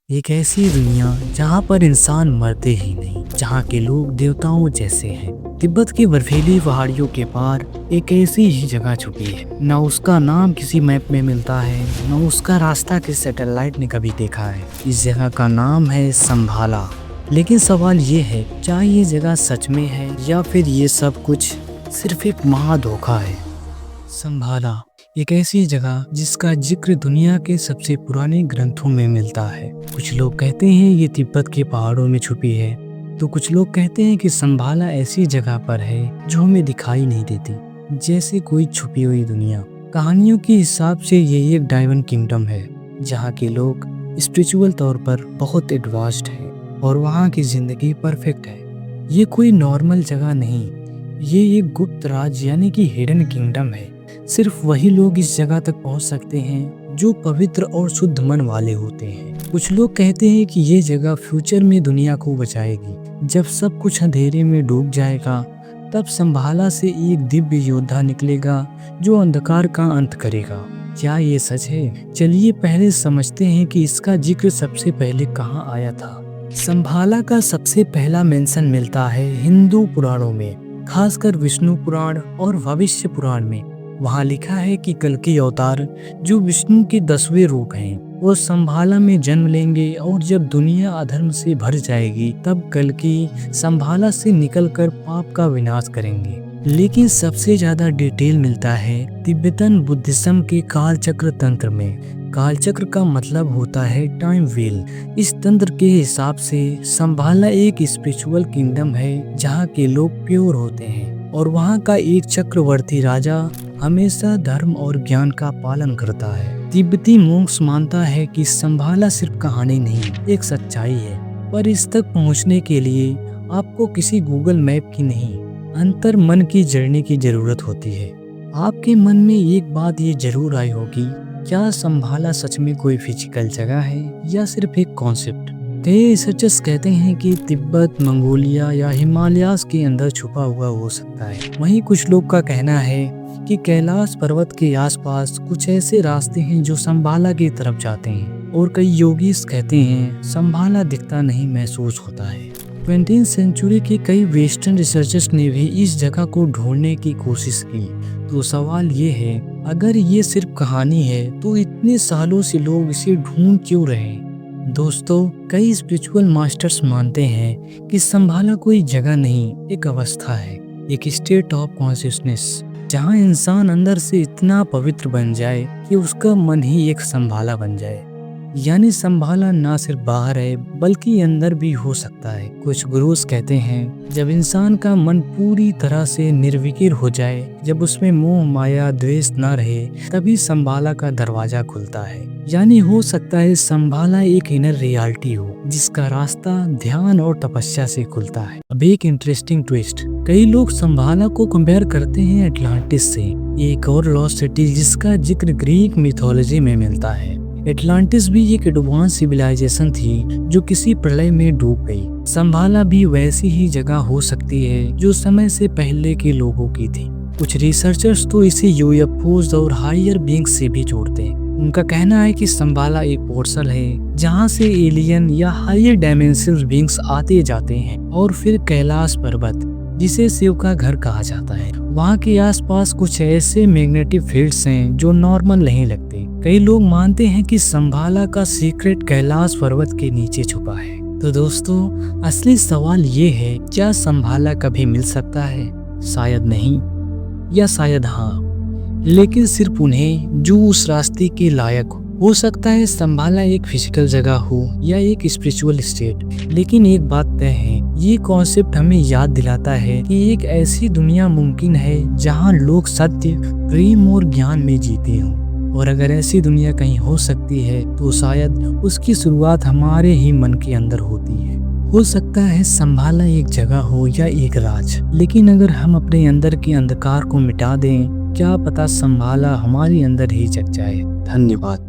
एक ऐसी दुनिया जहाँ पर इंसान मरते ही नहीं, जहाँ के लोग देवताओं जैसे हैं। तिब्बत की बर्फीली पहाड़ियों के पार एक ऐसी ही जगह छुपी है। न उसका नाम किसी मैप में मिलता है, न उसका रास्ता किसी सैटेलाइट ने कभी देखा है। इस जगह का नाम है संभाला। लेकिन सवाल ये है, क्या ये जगह सच में है या फिर ये सब कुछ सिर्फ एक महाधोखा है। संभाला एक ऐसी जगह जिसका जिक्र दुनिया के सबसे पुराने ग्रंथों में मिलता है। कुछ लोग कहते हैं ये तिब्बत के पहाड़ों में छुपी है, तो कुछ लोग कहते हैं कि संभाला ऐसी जगह पर है जो हमें दिखाई नहीं देती, जैसे कोई छुपी हुई दुनिया। कहानियों के हिसाब से ये एक डायमंड किंगडम है, जहाँ के लोग स्पिरिचुअल तौर पर बहुत एडवांस्ड है और वहाँ की जिंदगी परफेक्ट है। ये कोई नॉर्मल जगह नहीं, ये एक गुप्त राज यानी कि हिडन किंगडम है। सिर्फ वही लोग इस जगह तक पहुंच सकते हैं जो पवित्र और शुद्ध मन वाले होते हैं। कुछ लोग कहते हैं कि ये जगह फ्यूचर में दुनिया को बचाएगी। जब सब कुछ अंधेरे में डूब जाएगा, तब संभाला से एक दिव्य योद्धा निकलेगा जो अंधकार का अंत करेगा। क्या ये सच है? चलिए पहले समझते हैं कि इसका जिक्र सबसे पहले कहाँ आया था। संभाला का सबसे पहला मेंशन मिलता है हिंदू पुराणों में, खासकर विष्णु पुराण और भविष्य पुराण में। वहाँ लिखा है कि कल्कि अवतार, जो विष्णु के 10वें रूप हैं, वो संभाला में जन्म लेंगे और जब दुनिया अधर्म से भर जाएगी, तब कल्कि संभाला से निकलकर पाप का विनाश करेंगे। लेकिन सबसे ज्यादा डिटेल मिलता है तिब्बतन बुद्धिज्म के कालचक्र तंत्र में। कालचक्र का मतलब होता है टाइम व्हील। इस तंत्र के हिसाब से संभाला एक स्पिरिचुअल किंगडम है जहाँ के लोग प्योर होते हैं और वहाँ का एक चक्रवर्ती राजा हमेशा धर्म और ज्ञान का पालन करता है। तिब्बती मोंक्स मानता है कि संभाला सिर्फ कहानी नहीं, एक सच्चाई है। पर इस तक पहुँचने के लिए आपको किसी गूगल मैप की नहीं, अंतर मन की जर्नी की जरूरत होती है। आपके मन में एक बात ये जरूर आई होगी, क्या संभाला सच में कोई फिजिकल जगह है या सिर्फ एक कॉन्सेप्ट? कई रिसर्चर्स कहते हैं कि तिब्बत, मंगोलिया या हिमालयास के अंदर छुपा हुआ हो सकता है। वहीं कुछ लोग का कहना है कि कैलाश पर्वत के आसपास कुछ ऐसे रास्ते हैं जो संभाला की तरफ जाते हैं। और कई योगीस कहते हैं संभाला दिखता नहीं, महसूस होता है। 20वीं सेंचुरी के कई वेस्टर्न रिसर्चर्स ने भी इस जगह को ढूंढने की कोशिश की। तो सवाल ये है, अगर ये सिर्फ कहानी है तो इतने सालों से लोग इसे ढूंढ क्यों रहे? दोस्तों, कई स्पिरिचुअल मास्टर्स मानते हैं कि संभाला कोई जगह नहीं, एक अवस्था है, एक स्टेट ऑफ कॉन्शियसनेस, जहाँ इंसान अंदर से इतना पवित्र बन जाए कि उसका मन ही एक संभाला बन जाए। यानी संभाला ना सिर्फ बाहर है बल्कि अंदर भी हो सकता है। कुछ गुरुस कहते हैं जब इंसान का मन पूरी तरह से निर्विकार हो जाए, जब उसमें मोह माया द्वेष ना रहे, तभी संभाला का दरवाजा खुलता है। यानी हो सकता है संभाला एक इनर रियलिटी हो जिसका रास्ता ध्यान और तपस्या से खुलता है। अब एक इंटरेस्टिंग ट्विस्ट, कई लोग संभाला को कंपेयर करते हैं अटलांटिस से, एक और लॉस्ट सिटी जिसका जिक्र ग्रीक मिथोलॉजी में मिलता है। एटलांटिस भी एक एडवांस सिविलाइजेशन थी जो किसी प्रलय में डूब गई। संभाला भी वैसी ही जगह हो सकती है जो समय से पहले के लोगों की थी। कुछ रिसर्चर्स तो इसे यूएफओज और हायर बीइंग्स से भी जोड़ते हैं। उनका कहना है कि संभाला एक पोर्टल है जहां से एलियन या हायर डायमेंशनल बीइंग्स आते जाते हैं। और फिर कैलाश पर्वत, जिसे शिव का घर कहा जाता है, वहाँ के आसपास कुछ ऐसे मैग्नेटिक फील्ड्स हैं जो नॉर्मल नहीं लगते। कई लोग मानते हैं कि संभाला का सीक्रेट कैलाश पर्वत के नीचे छुपा है। तो दोस्तों, असली सवाल ये है, क्या संभाला कभी मिल सकता है? शायद नहीं, या शायद हाँ, लेकिन सिर्फ उन्हें जो उस रास्ते के लायक हो सकता है संभाला एक फिजिकल जगह हो या एक स्पिरिचुअल स्टेट। लेकिन एक बात तय है, ये कॉन्सेप्ट हमें याद दिलाता है कि एक ऐसी दुनिया मुमकिन है जहाँ लोग सत्य, प्रेम और ज्ञान में जीते हों। और अगर ऐसी दुनिया कहीं हो सकती है तो शायद उसकी शुरुआत हमारे ही मन के अंदर होती है। हो सकता है संभाला एक जगह हो या एक राज, लेकिन अगर हम अपने अंदर के अंधकार को मिटा दें, क्या पता संभाला हमारे अंदर ही जग जाए। धन्यवाद।